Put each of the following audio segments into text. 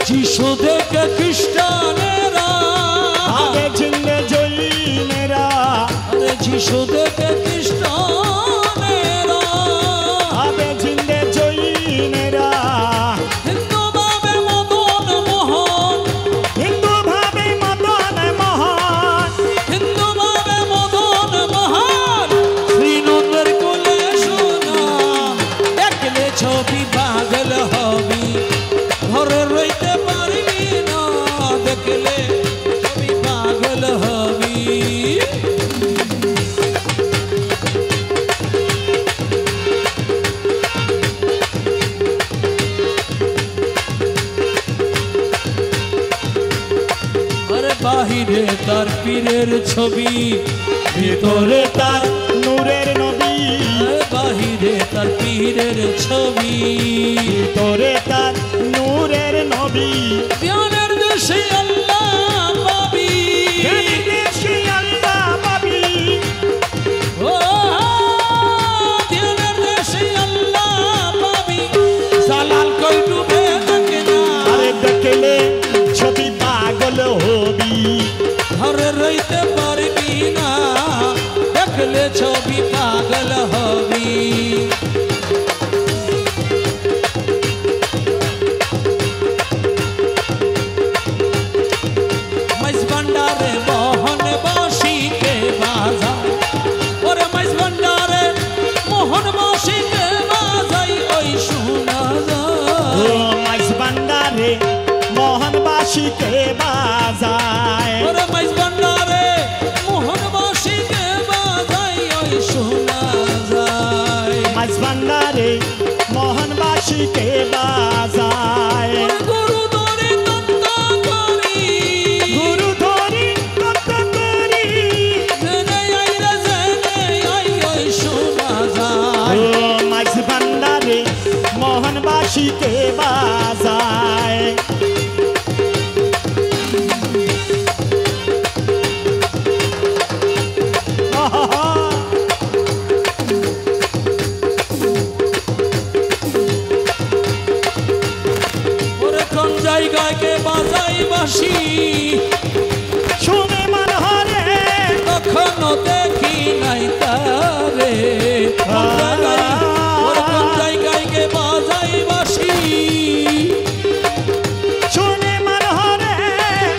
যিশু দেখে খ্রিস্টানেরা ভাবে জিন্দে জৈনেরা, আরে যিশু দেখে খ্রিস্টানেরা ভাবে জিন্দে জৈনেরা, হিন্দু ভাবে মদন মোহন, হিন্দু ভাবে মদন মোহন, হিন্দু ভাবে মদন মোহন শ্রীনন্দের কোলে সোনা দেখলে ছবি পাগল হবি ঘরে রইতে পারবি না দেখলে ছবি পাগল হবি আরে বাহিরে তার পীরের ছবি ভিতরে তার নূরের নবী, বাহিরে তার পীরের ছবি ভিতরে তার নূরের নবী, জ্ঞানের দেশে আল্লাহ পাবি দেশে আল্লাহ পাবি, ও জ্ঞানের দেশে আল্লাহ পাবি জালাল কই ডুবে থাকে না আরে দেখলে ছবি পাগল হবি, ঘরে রইতে পারবি না দেখলে ছবি পাগল হবি মাইজ ভান্ডারে মোহন বাসিকে বাজায় ওরে মাইজ ভান্ডারে মোহন বাসিকে বাজাই ওই শোনা ও যায় মাইজ ভান্ডারে মোহনবাসীকে বাজায়, ওরে মাইজ ভান্ডারে মোহন বাসিকে বাজাই ওই শোনা যায় মাইজ ভান্ডারে মোহনবাসীকে বাজায়, গুরু ধরে তত্ত্ব করি গুরু ধরি কত করি, জেনে আইরা জেনে আই ওই শোনা ও যায় মাইজ ভান্ডারে মোহনবাসীকে বাজায়, ওরে কোন জায়গায় কে বাজাই বাঁশি শুনে মন হরে কখনো দেখি নাই তারে কোন জায়গায় ওরে কোন জায়গায় কে বাজাই বাঁশি শুনে মন হরে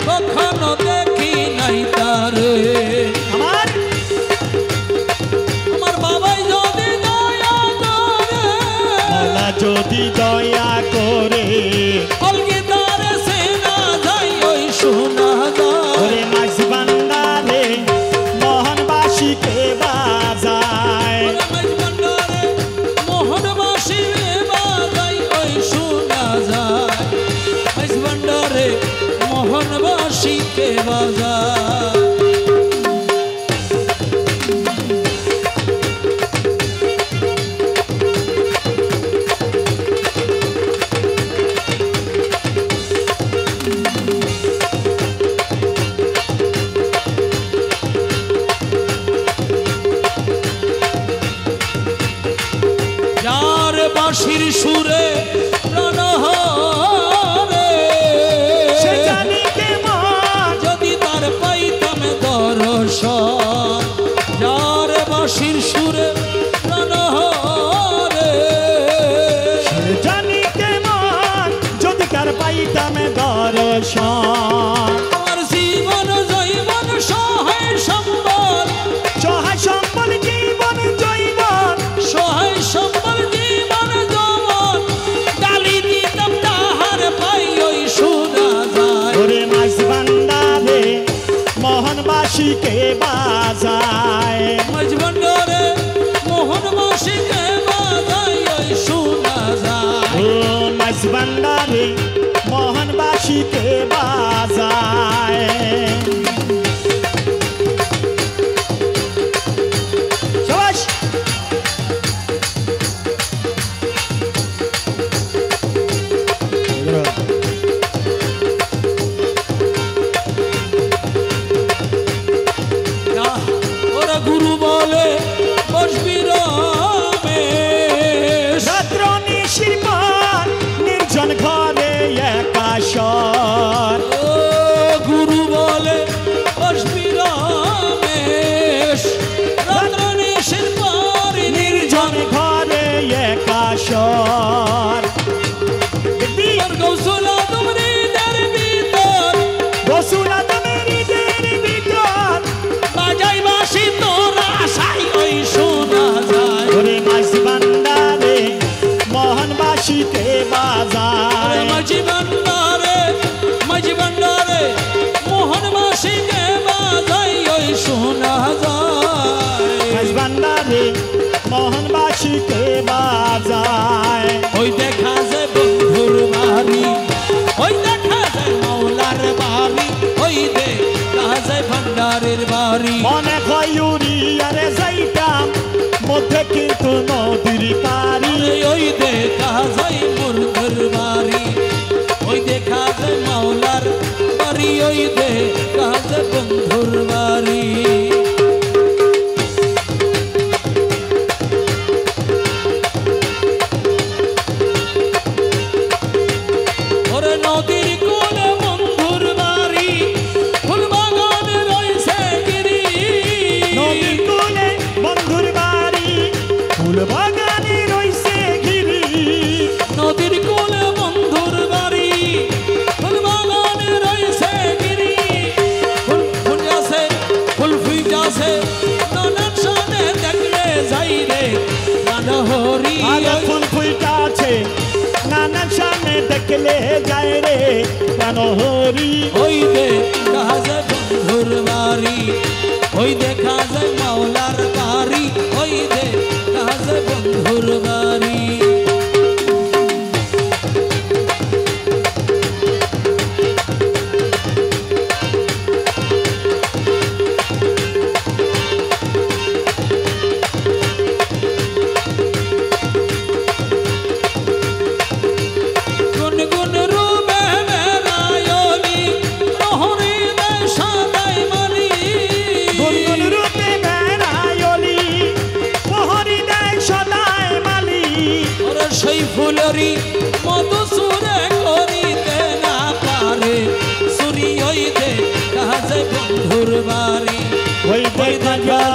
কখনো দেখি নাই তারে আমার আমার বাবাই যদি দয়া করে মালা যদি দয়া করে, অলগে তারে সেনা যাই ওই শোনা যায় ওরে মাইজ ভান্ডারে মোহনবাসীকে বাজায়, মাইজ ভান্ডারে মোহন বাসিরে বাজাই ওই শোনা যায় মাইজ ভান্ডারে মোহন বাসিকে বাজায় যার বাঁশির সুরে প্রাণ হরে সে জানি কেমন, যদি তার পাইতাম দর্শন যার বাঁশির সুরে প্রাণ হরে সে জানি কেমন, যদি কার পাইতাম দর্শন, আমার জীবন জৈবন সহায় সম্বল সহায় সম্বল জীবন জৈবন, সহায় সম্বল জীবন যৌবন গালি দিতাম তাহার পাই ওই শোনা যায় ওরে মাইজ ভান্ডারে মোহনবাসীকে বাজায়, মাইজ ভান্ডারে মোহন বাসিকে বাজাই ওই শোনা যায় ও মাইজ ভান্ডারে মোহনবাসীকে বাজায়, শাবাশ ওরা গুরু বলে বসবি রমে বাড়ি মনে হয় উড়িয়ারে যাইতাম মধ্যে কিন্তু নদীর পারি ওই দেখা যায় মুর্গের বাড়ি ওই দেখা যায় মাওলার বাড়ি ওই দেখা যায় বন্ধুর বাড়ি ওরে নদীর কোলে বন্ধুর বাড়ি ফুল বাগানে রয়েছে গিরি নদীর কূলে বন্ধুর বাড়ি ফুল বাগানে রইছে ঘিরি নদীর কোলে বন্ধুর বাড়ি ফুল বাগানে রয়েছে গিরি ফুল ফুল আছে ফুল ফুল আছে নানান সানে দেখলে যাই রে মানহরি আরে ফুল ফুলটা আছে নানান সামনে দেখলে যায় রে কেন হরি ওই দেখা যায় বন্ধুর বাড়ি ওই দেখা যায় মাওলার বাড়ি ওই দেখা যায় বন্ধুর বাড়ি গুনগুন রূপে বেড়ায়লি নহরি দেশাদাই মালি গুনগুন রূপে বেড়ায়লি মোহরি দেয় সদায় মালি ওরে সেই ফুলেরই মধু সুরে করিতে না পারে সুরি ওই দেখা যায় বন্ধুর বাড়ি ওই দেখা যায়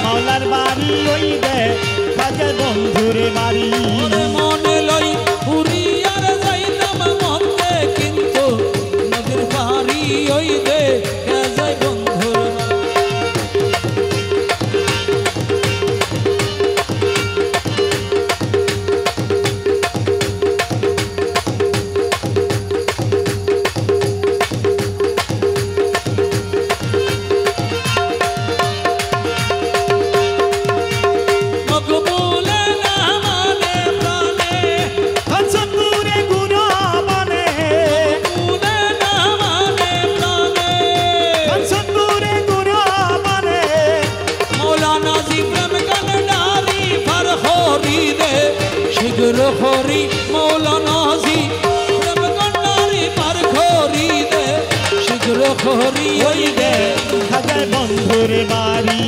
মাওলার বাড়ি ওই দেখা যায় বন্ধুর বাড়ি ওরে মনে লই উড়িয়ার যাইতাম মধ্যে কিন্তু নদীর পাড়ি ওই দেখা যায় বন্ধুর বাড়ি মকবুলে না মানে প্রাণে হনসপুরে গুরু বনে মকবুলে না মানে প্রাণে হনসপুরে গুরু বনে মৌলানা জি প্রেম গান নারী ফার হরি দে শীঘ্র হরি মৌলানা জি প্রেম গান নারী ফার হরি দে শীঘ্র হরি ওই দে দেখা যায় বন্ধুর বাড়ি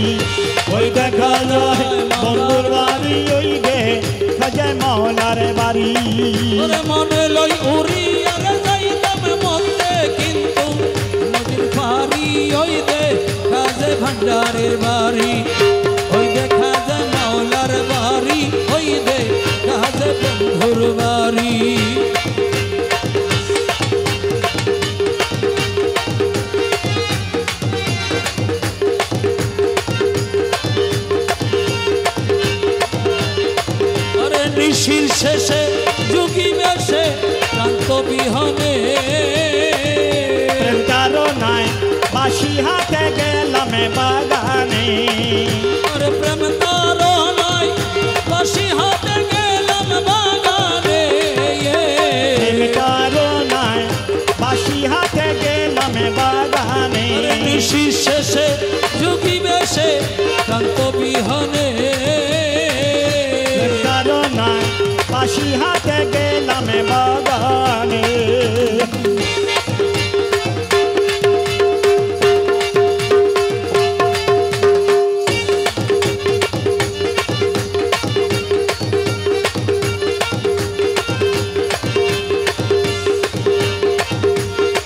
ওই দেখা যায় বন্ধুর বাড়ি ওই দেখা যায় মাওলার বাড়ি ওরে মনে লই উড়ি আরে যাইতাম মধ্যে কিন্তু নদীর পাড়ি ওই দে কাজে ভান্ডারের বাড়ি ওই দেখা যায় মাওলার বাড়ি ওই দে কাজে বন্ধুর বাড়ি আরে নিশির শেষে যুগি বেশে ক্লান্ত বিহনে প্রেম কারণায় বাসি হাতে গেলাম বাগানে আরে প্রেম তার নাই বাসি হাতে গেলাম বাগানে প্রেম কারণায় বাসি হাতে গেলাম বাগানে আরে নিশির শেষে যুগি বেশে ক্লান্ত বিহনে প্রেম কারণায় বাসি হাতে গেলাম বাগানে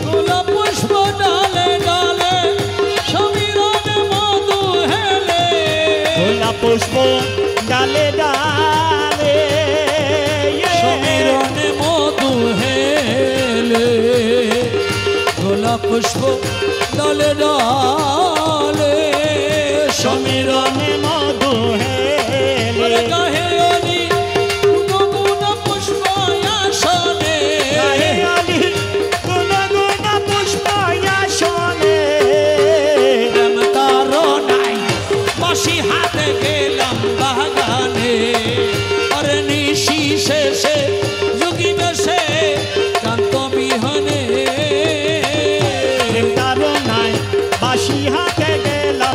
গোলাপ পুষ্প ডালে ডালে সমীরণে মধু হেলে গোলাপ পুষ্প ডালে ডালে সমীরণে মধু হেলে গোলাপ পুষ্প ডালে ডালে সমীরণে মধু হেলে গাহে অলি গুণ পুষ্প আসনে গায়ে আলি গুণ গুণ পুষ্প আসনে প্রেম তার নাই বাসি হাতে গেলাম বাগানে আরে নিশি শেষে যুগি বেশে কান্ত বিহনে প্রেম কারণায় বাসি হাতে গেলাম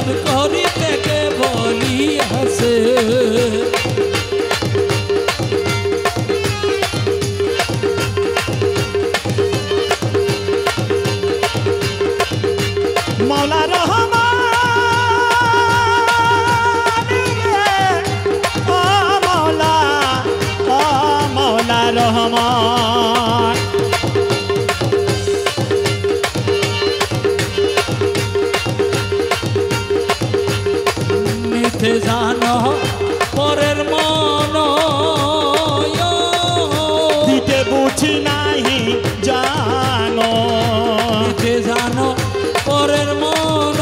প্রেম করিতে কে বলিয়াছে মৌলা রহমান ও মৌলা রহমান মিথ্যে জানো পরের মন দিতে বুঝি নাহি জানো মিথ্যে জানো পরের মন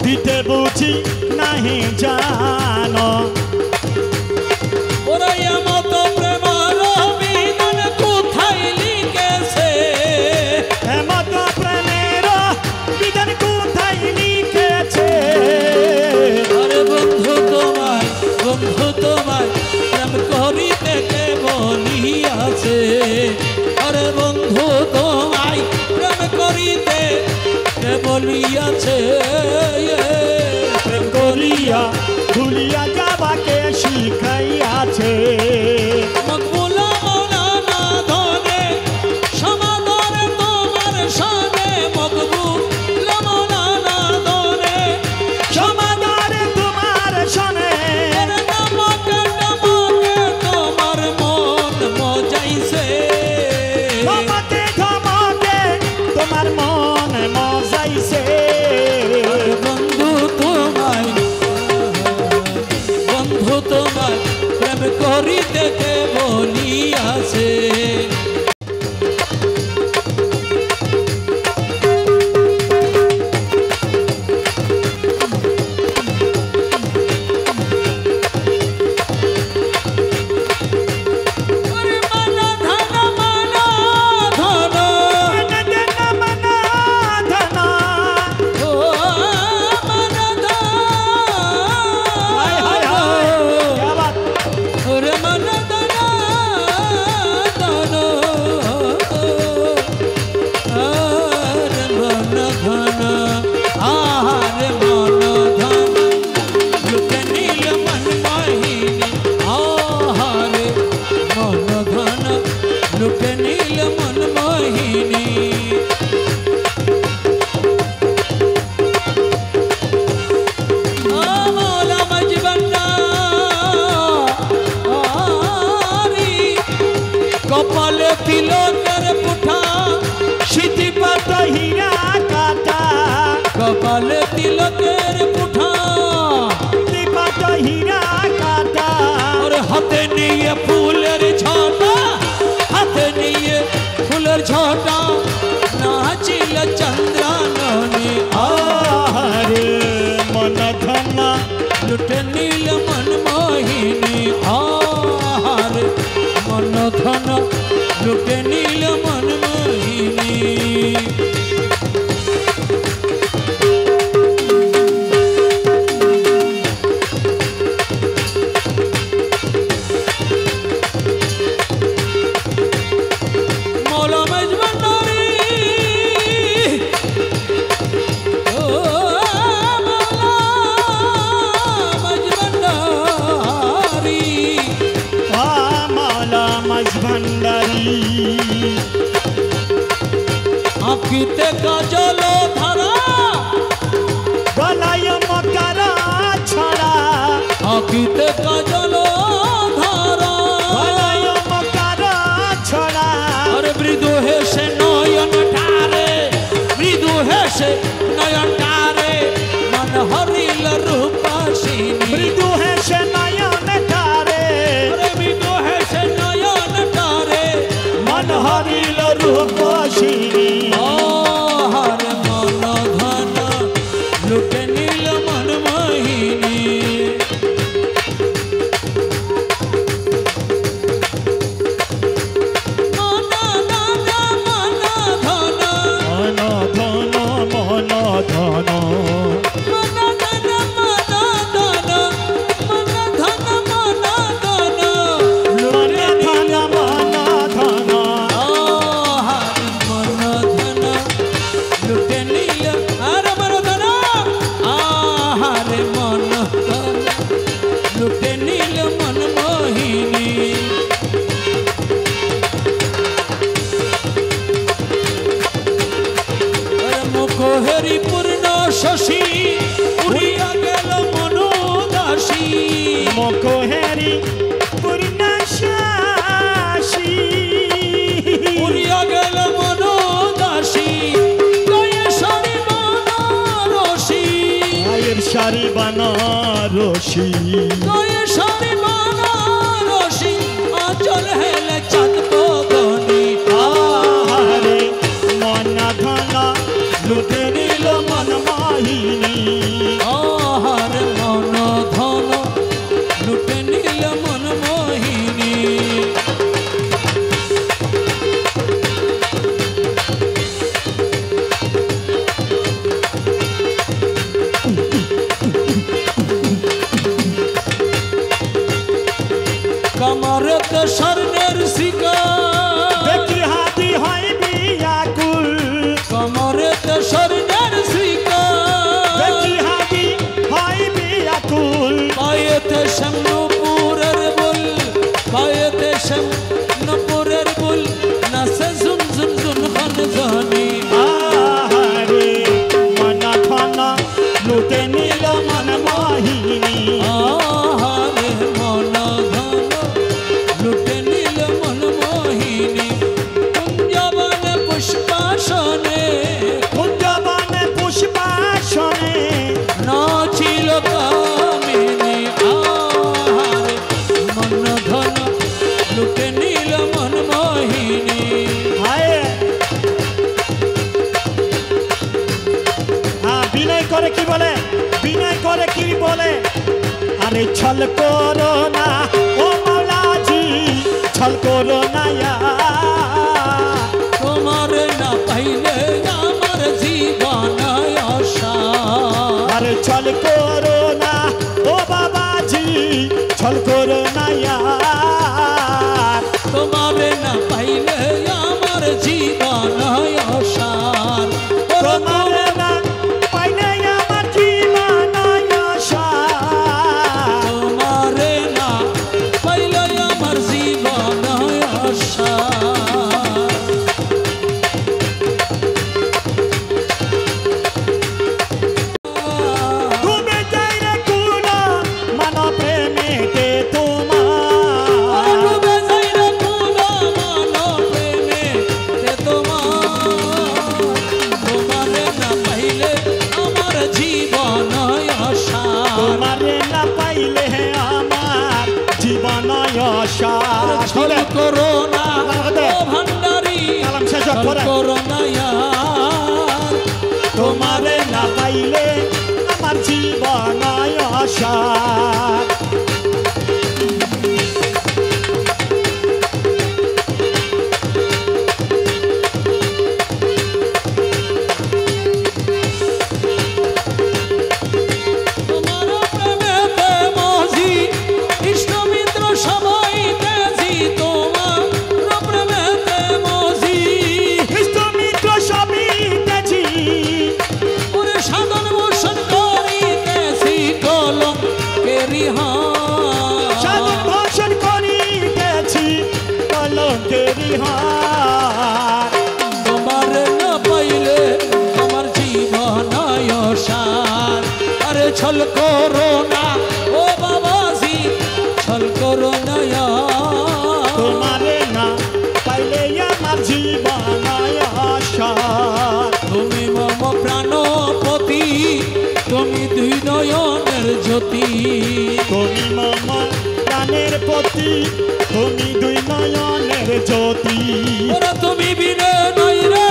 দিতে বুঝি নাহি জানো ওরাইয়া মতো প্রেমার বিধান কোথায় লিখেছে হেমত প্রেমের বিধান কোথায় লিখেছে আরে বন্ধু তোমায় প্রেম করিতে কে বলিয়াছে আরে বন্ধু তোমায় প্রেম করিতে কে বলিয়াছে প্রেম করিয়া ভুলিয়া যাবাকে শিখাইয়াছে মকবুলা মৌলানা ধনে সমাদরে তোমার সানে মকবুলা মৌলানা ধনে সমাদরে তোমার শোনে নামকে তোমার মন মজাইছে ধমকে ধমকে তোমার মন মজাইছে বন্ধু তোমায় প্রেম করিতে কে বলিয়াছে लुटे नील मन मोहिनी मौला मजबन्नारी कपाल तिलकर पुठा सिद्धि पत हीरा काटा कपाल तिलकर पुठा दीपत हीरा काटा और हाथे निये फूलेर छाता हाथे निये फूलेर छाता नाचिल चंद्रानने आहारे मन धना लुटे नील मन मोहिनी आहार मन धन लुटे नील मन मोहिनी आँखिते काजल धारा गलाय मकारा छड़ा आँखिते काजल धारा गलाय मकारा छड़ा और मृदु है से नयन ठारे मृदु है से नयन ठारे मन हरिल रूपासिनी मृदु है से नयन ठारे अरे मृदु है से नयन ठारे मन हरिल रूपासिनी लुटे नील मन मोहिनी मन धन मन धन मन धन मन धन मन धन मन धन मन धन मन धन लुटे मन धन मन धन लुटे नील अरे मन धन মোহেরি পূর্ণ শশী উড়িয়া গেল মনোদাসী মোহেরি পূর্ণ শশী উড়িয়া গেল মনোদাসী গায়ে শাড়ি বানারসি গায়ের শাড়ি বানারসি গায়ে শাড়ি বানারসি আঁচল হেলে চাঁদ বদনি আহারে মনা ধনা লুটে নিল মন মোহিনী আহার মন ধন লুটে নিল মন মোহিনী কামারেতে স্বর্ণের শিকা দেখি হাতি হয় বিয়াকুল কামারেতে স্বর্ণের শিকা দেখি হাতি হয় বিয়াকুল পায়েতে শ্যামপুরের বুল পায়েতে শ্যামপুরের বুল নাচে ঝুম ঝুম ঝুম খান জানি আহারে মনা ধনা লুটে নিল মন মোহিনী আহারে মন ধন লুটে নিল মন মোহিনী কুঞ্জবনে পুষ্পাসনে কুঞ্জবনে পুষ্পাসনে নাচিল কামিনী আহারে মন ধন লুটে নিল মন মোহিনী হায় বিনয় করে কি বলে বিনয় করে কি বলে আরে ছল করো না ও মাওলাজি ছল করো না তোমার না পাইলে আমার জীবন আশা আরে ছল করো না ও বাবাজি ছল করো না তোমার না পাইলে আমার জীবন আশা তোমার না পাইলে আমার জীবন আশা তোমার না পাইলে আমার জীবন আশা তুমি যাইরে কুলা মান প্রেমেতে তোমার ডুবে যাই রে কুলা মানো প্রেমে তে তোমার না পাইলে আমার জীবন আশা তোমারে না পাইলে আমার জীবন আশা ছল করো না ও ভান্ডারি কালাম শেষ ছল পরে করো না ইয়ার তোমারে না পাইলে আমার জীবন আশা তোমার প্রেমেতে মজি ইষ্টমিত্র সবাই তেজি তোমার প্রেমেতে মজি ইষ্টমিত্র সবই তেজি ওরে সাধন ভূষণ করিতেছি কলম কেরিহা সাধন ভাষণ করিতেছি কলঙ্কেরি হার তোমার না পাইলে আমার জীবন আশার আরে ছল করো না ও বাবাজি ছল করো না তোমারে না পাইলে আমার জীবন আশা তুমি মম প্রাণপতি তুমি দুই নয়নের জ্যোতি তুমি মম প্রাণের পতি তুমি দুই নয়নের জ্যোতি ওরা তুমি বিনে নাই রে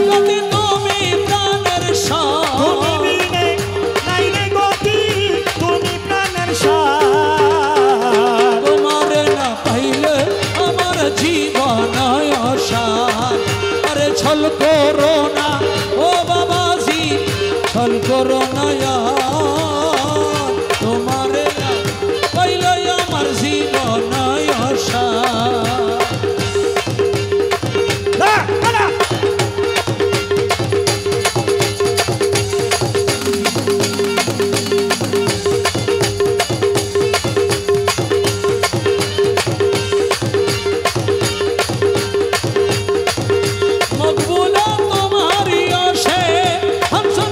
গতি তুমি প্রাণের তুমি সার বিনে নাই রে গতি তুমি প্রাণের সার তোমার না পাইলে আমার জীবন আশার আরে ছল করো না ও বাবাজি ছল করো না তোমার না পাইলে আমার জীবন আশা মকবুলা তোমারি আসে হামসন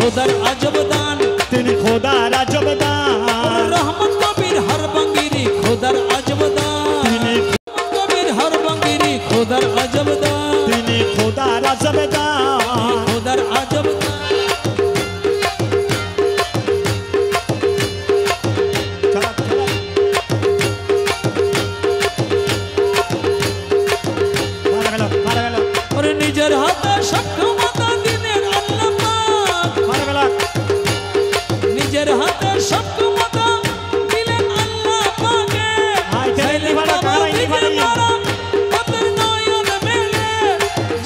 খোদার আজব দান, তিনি খোদার আজব দান। রহমত কবির হরবঙ্গিরি খোদার আজব দান, তিনি কবির হরবঙ্গিরি খোদার আজব দান, তিনি খোদার আজব দান। খোদার আজব দান। ওরে নিজের হাতে সব ক্ষমতা দিলেন আল্লাহ পাক, নিজের হাতে সব ক্ষমতা দিলেন আল্লাহ পাকে। চাইলে বাবা দিকে মারা হাতের নয়ন মেলে,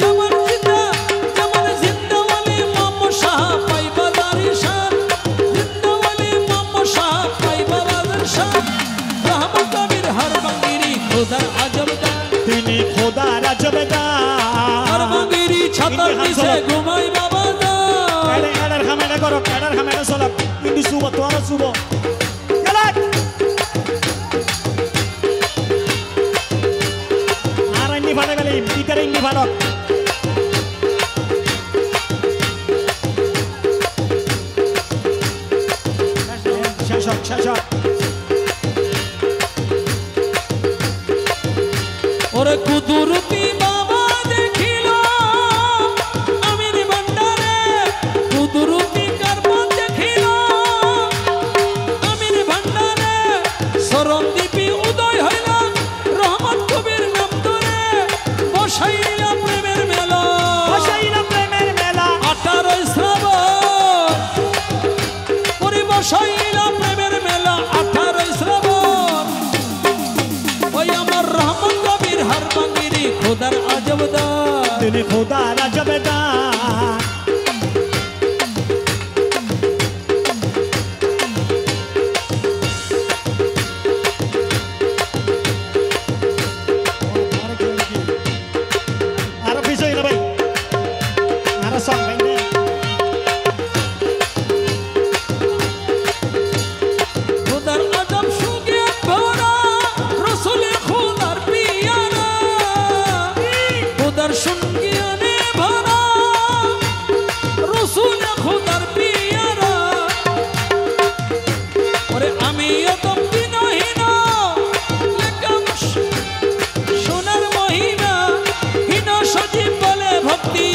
যেমন জিন্দা ওয়ালি মোহাম্মদ শাহ পাইবা দারিশান, জিন্দা ওয়ালি মোহাম্মদ শাহ পাইবা দারিশান। রহমত কবির হরবঙ্গিরি খোদার আজব দান, তিনি খোদার আজব দান। হরবঙ্গিরি ছাতার নিচে ঘুমাই বাবা দান। এডার খামেরা করো, এডার খামেরা চলা, কিন্তু শুভ তোরা শুভ। আর ইন্দি ভালো গেলে ভিতরে ইন্দি ভালো। শেষ ওরে কুদুরতি বাবা দেখিল আমির ভান্ডারে, কুদুরতি কারবান দেখিল আমির ভান্ডারে। সরণদ্বীপি উদয় হইল রহমত কবির নাম ধরে, বসাইলা প্রেমের মেলা, বসাইলা প্রেমের মেলা। 18 শ্রাবণ ওরে বসাইলা প্রেমের মেলা, 18 শ্রাবণ। ওই আমার রহমত কবির হরবঙ্গিরি খোদার আজব দান, তিনি খোদার আজব দান। আরো পিছই না ভাই, আরো সং ভাই না। খোদার আজব সুগে ভরা রসুলে খোদার পিয়ারা, খোদার সঙ্গিয়ানে ভরা রসুলে খোদার পিয়ারা। ওরে আমি অতম দিনহীন লেখাম সোনার মহিমা, হীন সজীব বলে ভক্তি,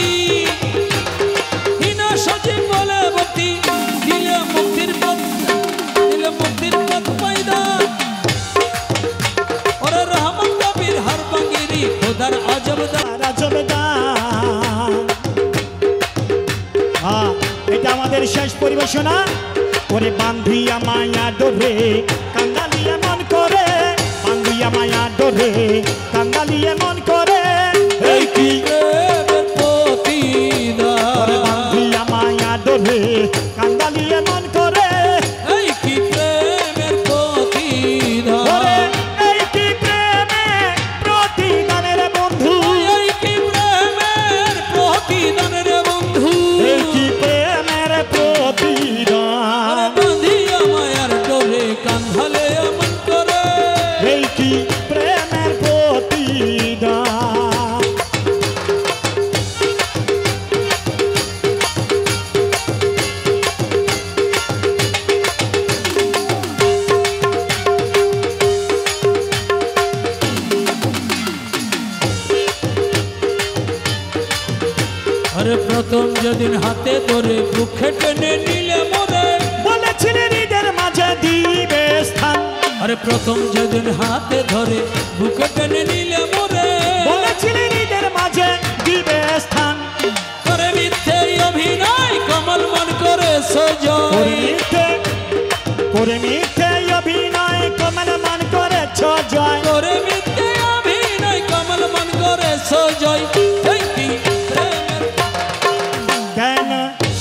হীন সজীব বলে ভক্তি। দিলে মুক্তির পথ, দিলে মুক্তির পথ পাইদা। ওরে রহমত কবির হরবঙ্গিরি খোদার আজব দান, আজব দান। হ্যাঁ, এটা আমাদের শেষ পরিবেশনা। ওরে বান্ধিয়া মায়া ডোরে কান্দালিয়া মন করে, বান্ধিয়া মায়া ডোরে কান্দালিয়া মন করে। এই কি প্রেমের প্রতিদান, ওরে বান্ধিয়া মায়া ডোরে কান্দালিয়া মন করে। এই কি প্রেমের প্রতিদান, ওরে এই কি প্রেমে প্রতিদানের বন্ধু, এই কি প্রেমের প্রতিদান রে বন্ধু। এই কি প্রেমের প্রতিদান। ওরে বাঁধিয়া মায়ার ডোরে কান্ধালে এমন করে, এই কি প্রেমের প্রতিদান। আরে প্রথম যেদিন হাতে ধরে বুকে টেনে নিলে মোরে, বলেছিলেন ঈদের মাঝে দিবে স্থান। আরে প্রথম যেদিন হাতে ধরে বুকে টেনে নিলে মোরে, বলেছিলেন ঈদের মাঝে দিবে স্থান। করে মিথ্যে অভিনয় কমল মন করে সজয়, করে মিথ্যে অভিনয় কমল মান করেছ জয়। করে মিথ্যে অভিনয় কমল মন করে সজয়। এই কি প্রেমের, কেন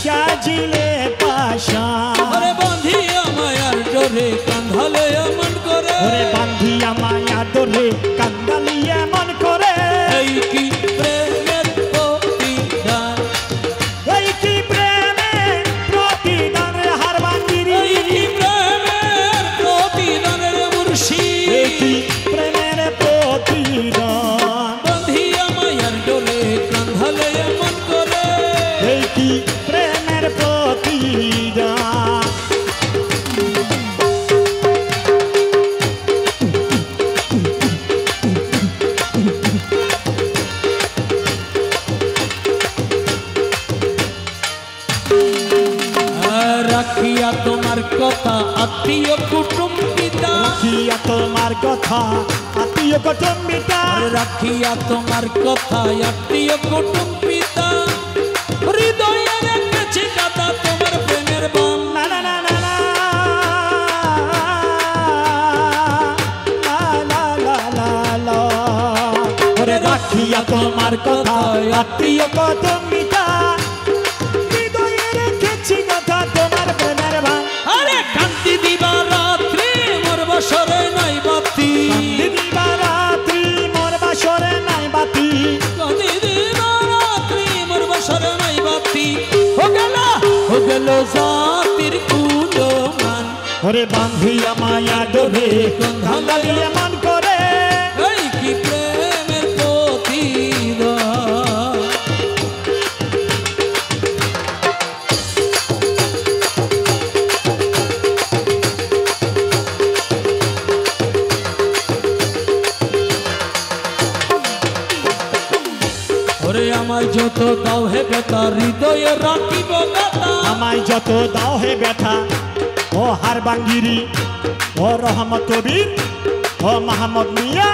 সাজিলে পাশা, আরে বাঁধিয়া মায়ার ডোরে কান্ধালে এমন করে, ওরে বান্ধিয়া মায়া ডোরে কান্দালিয়া মন করে। এই কি প্রেমের প্রতিদান, এই কি প্রেমে প্রতিদান হারবাঙ্গিরি, এই কি প্রেমের প্রতিদান রে মুর্শিদ। এই কি প্রেমের প্রতিদান। বাঁধিয়া মায়ার ডোরে কান্ধালে এমন করে, এই কি প্রেমের প্রতিদান। রাখিয়া তোমার কথা আত্মীয় কুটুম্বিতা, রাখিয়া তোমার কথা আত্মীয় কুটুম্বিতা, রাখিয়া তোমার কথা আত্মীয় কুটুম্বিতা, হৃদয়ে রেখেছি কথা তোমার প্রেমের বান। না না না না না লা লা লা লা, ওরে রাখিয়া তোমার কথা আত্মীয় কুটুম্বিতা, হৃদয়ে রেখেছি কথা তোমার প্রেমের বান। আরে কান্তি দিবা রাত্রি মোর বাসরে নাই বাতি, দিবা রাত্রি মোর বাসরে নাই বাতি, কান্তি দিবা রাত্রি মোর বাসরে নাই বাতি, ও গেল জাতির কুলমান। ওরে বান্ধিয়া মায়া ডোরে কান্দালিয়ে মন করে, এই কি প্রেমের প্রতিদান। ওরে আমায় যত দাও হে বেতা হৃদয়ে রাখিব গাথা, আমায় যত দাও হে ব্যথা ও হার বাঙ্গিরি ও রহমত বীর ও মাহমদ মিয়া,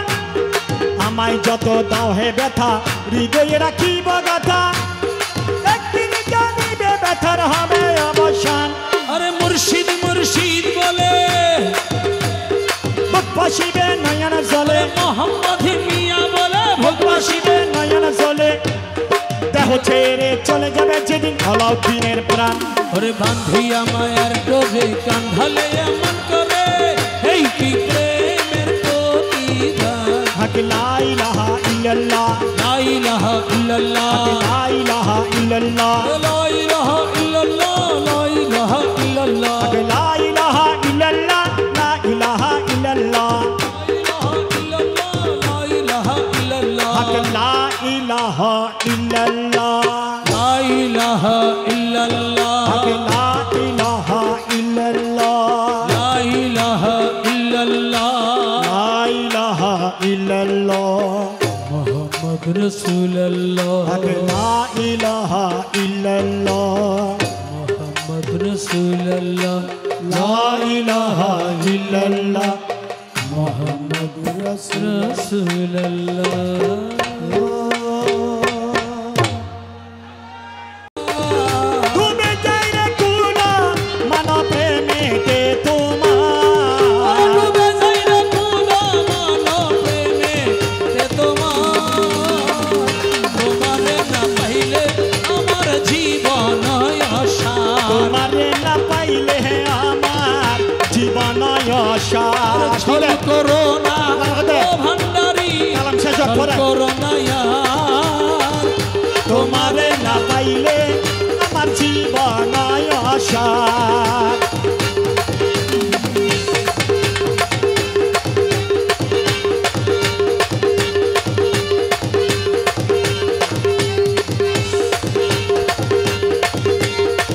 আমায় যত দাও হে ব্যথা হৃদয়ে রাখিব গাথা, একদিন জানিবে ব্যথার হবে অবসান। আরে মুর্শিদ মুর্শিদ বলে বুক বসিবে নয়ন জলে, মোহাম্মদ মিয়া বলে বুক বসিবে নয়ন জলে, দেহ ছেড়ে চলে যাবে যেদিন আলাউদ্দিনের প্রাণ। ওরে বান্ধিয়া মায়ার ডোরে কান্ধালে এমন করে, এই কি প্রেমের প্রতিদান। হক লা ইলাহা ইল্লাল্লাহ, লা ইলাহা ইল্লাল্লাহ, লা ইলাহা ইল্লাল্লাহ, লা ইলাহা ইল্লাল্লাহ, লা ইলাহা ইল্লাল্লাহ, হক লা ইলাহা ইল্লাল্লাহ, লা ইলাহা ইল্লাল্লাহ, লা ইলাহা ইল্লাল্লাহ, হক লা ইলাহা ইল্লাল্লাহ, লা ইলাহা ইল্লাল্লাহ, হক লা ইলাহা ইল্লাল্লাহ, লা ইলাহা ইল্লাল্লাহ, লা ইলাহা ইল্লাল্লাহ, মুহাম্মদ রাসূলুল্লাহ, হক লা ইলাহা ইল্লাল্লাহ, মুহাম্মদ রাসূলুল্লাহ, লা ইলাহা ইল্লাল্লাহ, মুহাম্মদ রাসূলুল্লাহ। তুমি যাইরে কুলা মানো প্রেমেতে তোমার, ডুবে যাই রে কুলা মানো প্রেমে তে তোমার, তোমারে না পাইলে আমার জীবন অসার। তোমারে না পাইলে আমার জীবন অসার। ছল করো না আমাদের ও ভান্ডারি, কালাম শেষ ছল করে করো না ইয়ার, তোমারে না পাইলে আমার জীবন অসার।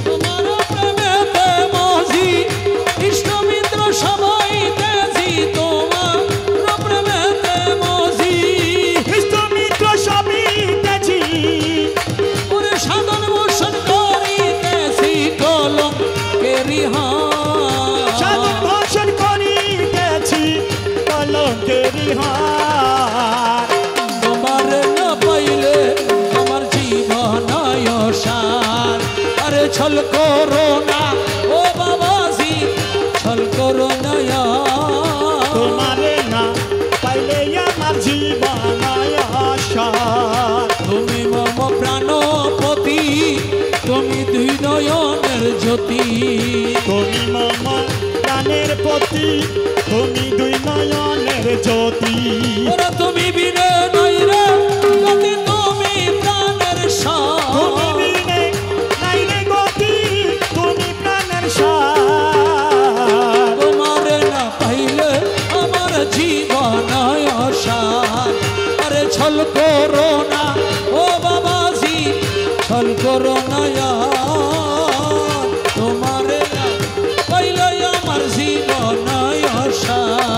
তোমার প্রেমেতে মজি ইষ্টমিত্র সবাই তেজি, তোমার প্রেমেতে মজি ইষ্টমিত্র সবই তেজি, ওরে সাধন মোশন করিতেছি কলম কেরিহার। সাধন ভাষণ করিতেছি কলঙ্কেরি হার। তোমার না পাইলে আমার জীবন অসার। আরে ছল করো না ও বাবাজি, ছল করো না ইয়ার। তোমারে না পাইলে আমার জীবন অসার। তুমি মম প্রাণপতি, তুমি দুই নয়নের জ্যোতি, তুমি মম প্রাণের প্রতি, তুমি দুই নয়নের জ্যোতি। ওরা তুমি বিনে নাই রে গতি, তুমি প্রাণের সার। তুমি বিনে নাই রে গতি, তুমি প্রাণের সার। তোমারে না পাইলে আমার জীবন অসার। আরে ছল করো না ও বাবাজি, ছল করো না ইয়ার। তোমারে না পাইলে আমার জীবন অসার।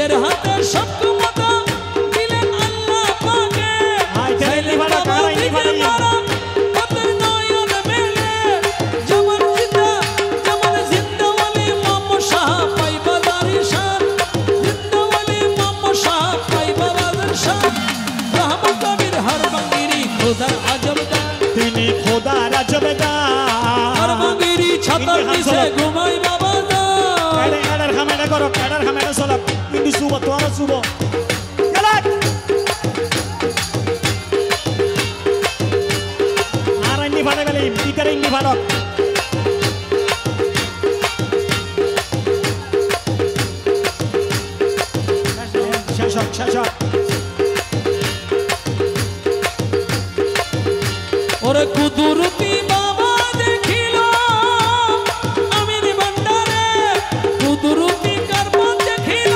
নিজের হাতে সব ক্ষমতা দিলেন আল্লাহ পাকে তেরেন্নি ভাড়া কারা ইনি ভাড়া কতর নয়ন মেলে যেমন জিন্দাওয়ালি মামা শাহ পাই বাজারি শাহ জিন্দাওয়ালি মামা শাহ পাই বাজার শাহ রহমত কবির হর বাঙ্গিরি খোদার আজব দান তিনি খোদার আজব দান হর বাঙ্গিরি ছাতার নিচে ঘুমাই বাবা দান এডার খামেডা করো এডার খামেডা সলাপ ইন্দি সুবো তোরা সুবো গেলাক আর ইন্দি ভাড়া গেলে ভিতরে ইন্দি ভাড়া শাসক ওরে কুদরতি বাবা দেখিল আমির ভান্ডারে কুদরতি কারবান দেখিল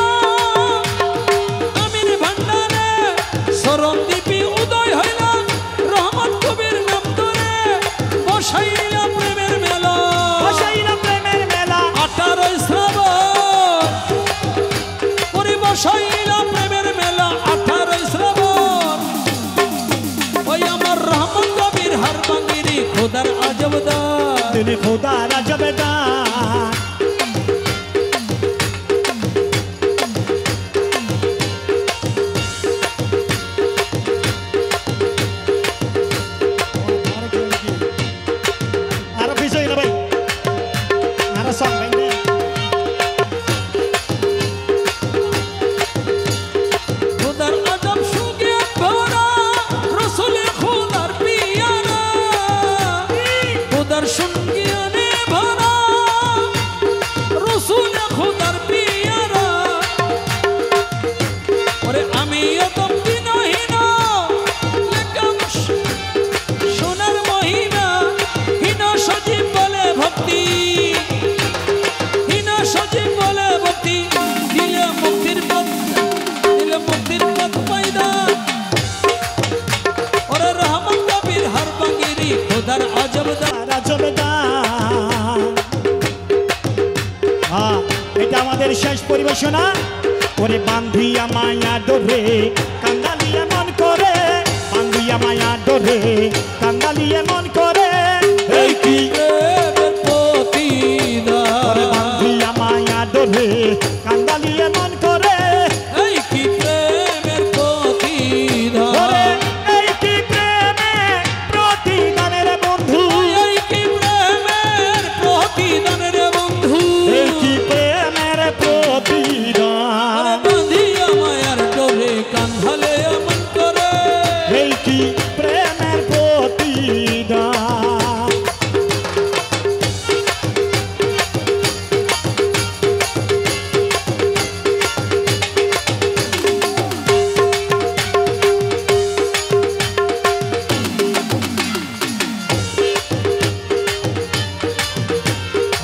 আমির ভান্ডারে সরণদ্বীপি উদয় হইল রহমত কবির নাম ধরে বসাইল প্রেমের মেলা 18 শ্রাবণ ওরে বসাইল প্রেমের মেলা 18 শ্রাবণ ওই আমার রহমত কবির হর বাঙ্গিরি খোদার আজব দান তিনি খোদার আজব দান আরো পিছই না ভাই আরো সং ভাই খোদার আজব সুগে ভরা রসুলে খোদার পিয়ারা খোদার সঙ্গিয়ানে ভরা রসুলে খোদার পিয়ারা ওরে আমি অতম দিনহীন লেখাম সোনার মহিমা হীন সজীব বলে ভক্তি হীন সজীব বলে ভক্তি দিলে মুক্তির পথ পাইদা ওরে রহমত কবির হর বাঙ্গিরি খোদার আজব দান এটা আমাদের শেষ পরিবেশনা ওরে বান্ধিয়া মায়া ডোরে কান্দালিয়ে মন করে বান্ধিয়া মায়া ডোরে কান্দালিয়ে মন করে এই কি প্রেমের প্রতিদান ওরে বান্ধিয়া মায়া ডোরে কান্দালিয়ে মন করে এই কি প্রেমের প্রতিদান ওরে এই কি প্রেমে প্রতিদানের বন্ধু এই কি প্রেমের প্রতিদানের বন্ধু এই কি প্রেমের আরে প্রতিদান বাঁধিয়া মায়ার ডোরে কান্ধালে এমন করে এই কি প্রেমের প্রতিদান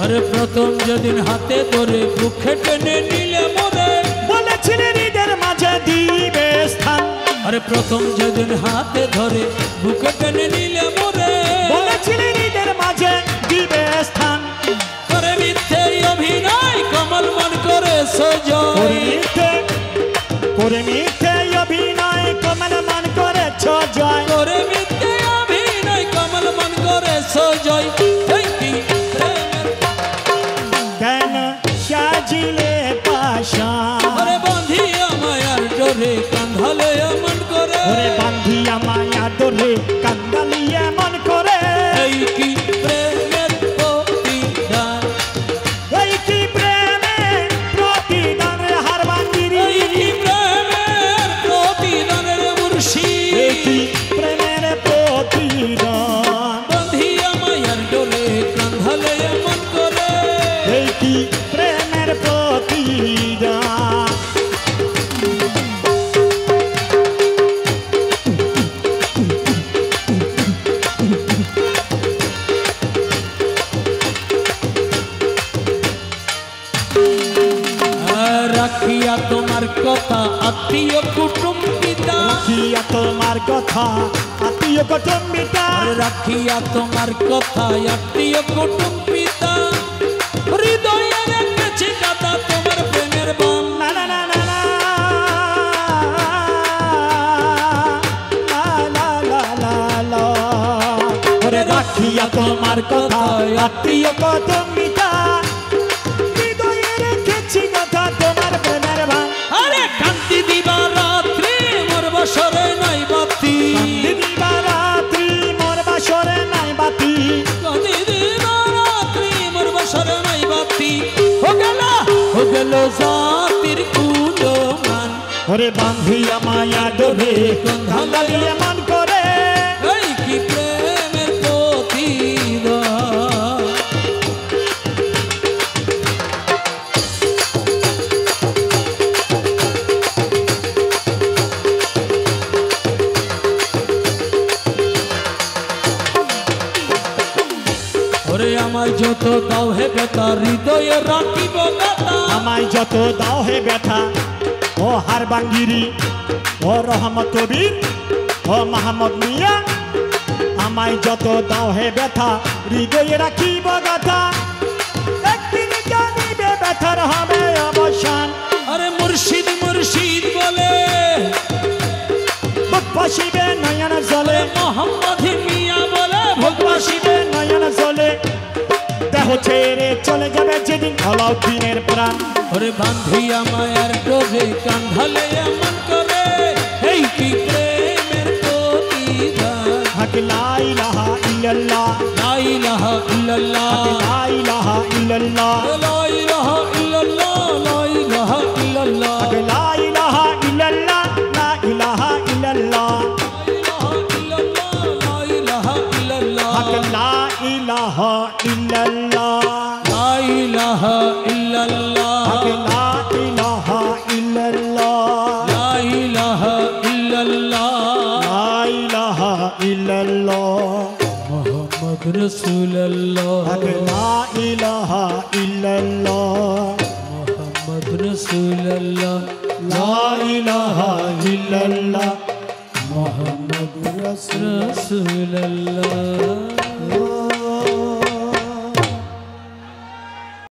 আরে প্রথম যেদিন হাতে ধরে বুকে টেনে নিলে মরে বলেছিলেন ঈদের মাঝে দিবে স্থান আরে প্রথম যেদিন হাতে ধরে বুকে টেনে নিলে মরে বলেছিলেন ঈদের মাঝে দিবে স্থান করে মিথ্যে অভিনয় কমল মন করে সজয় করে মিথ্যে অভিনয় কমল মান করেছ জয় করে মিথ্যে অভিনয় কমল মন করে সজয় এই কি প্রেমের কেন সাজিলে পাশা আরে বাঁধিয়া মায়ার ডোরে কান্ধালে এমন করে ওরে বান্ধিয়া মায়া ডোরে কান্দালিয়ে মন করে এই কি প্রেমের প্রতিদান এই কি প্রেমে প্রতিদান হার বান্দিরি এই কি প্রেমের প্রতিদানের মুর্শিদ এই কি প্রেমের প্রতিদান বাঁধিয়া মায়ার ডোরে কান্ধালে এমন করে এই কি প্রেমের প্রতিদান রাখিয়া তোমার কথা আত্মীয় কুটুম্বিতা রাখিয়া তোমার কথা আত্মীয় কুটুম্বিতা রাখিয়া তোমার কথা আত্মীয় কুটুম্বিতা হৃদয়ে রেখেছি কথা তোমার প্রেমের বান না না না না না ভাবিয়া তোমার কথা আত্মীয় কত মিঠা হৃদয়ে রেখেছি কথা তোমার প্রেমের ভান আরে কান্তি দিবা রাত্রি মোর বসরে নাই বাতি কান্দি দিবা রাত্রি মোর বাসরে নাই বাতি কান্তি দিবা রাত্রি মোর বসরে নাই বাতি ও গেল জাতির কুলো মান ওরে বান্ধিয়া মায়া ডোরে কান্দালিয়া মন করে এই কি প্রেমের প্রতিদান ওরে আমায় যত দাও হে বেতা হৃদয়ে রাখিব গাথা আমায় যত দাও হে ব্যথা ও হারবাঙ্গিরি ও রহমত বীর ও মাহমদ মিয়া আমায় যত দাও হে ব্যথা হৃদয়ে রাখিব গাথা একদিন জানিবে ব্যথার হবে অবসান আরে মুর্শিদ মুর্শিদ বলে বুক ভাসিবে নয়ন জলে মোহাম্মদ মিয়া বলে বুক ভাসিবে নয়ন জলে দেহ ছেড়ে চলে যাবে যেদিন আলাউদ্দিনের প্রাণ ওরে বান্ধিয়া মায়ার ডোরে কান্ধালে এমন করে এই কি প্রেমের প্রতিদান হক লা ইলাহা ইল্লাল্লাহ লা ইলাহা ইল্লাল্লাহ লা ইলাহা ইল্লাল্লাহ লা ইলাহা ইল্লাল্লাহ লা ইলাহা ইল্লাল্লাহ লা ইলাহা ইল্লাল্লাহ লা ইলাহা ইল্লাল্লাহ লা ইলাহা ইল্লাল্লাহ হক লা ইলাহা ইল্লাল্লাহ লা ইলাহা ইল্লাল্লাহ হক লা ইলাহা ইল্লাল্লাহ লা ইলাহা ইল্লাল্লাহ লা ইলাহা ইল্লাল্লাহ মুহাম্মদ রাসূলুল্লাহ হক লা ইলাহা ইল্লাল্লাহ মুহাম্মদ রাসূলুল্লাহ লা ইলাহা ইল্লাল্লাহ মুহাম্মদ রাসূলুল্লাহ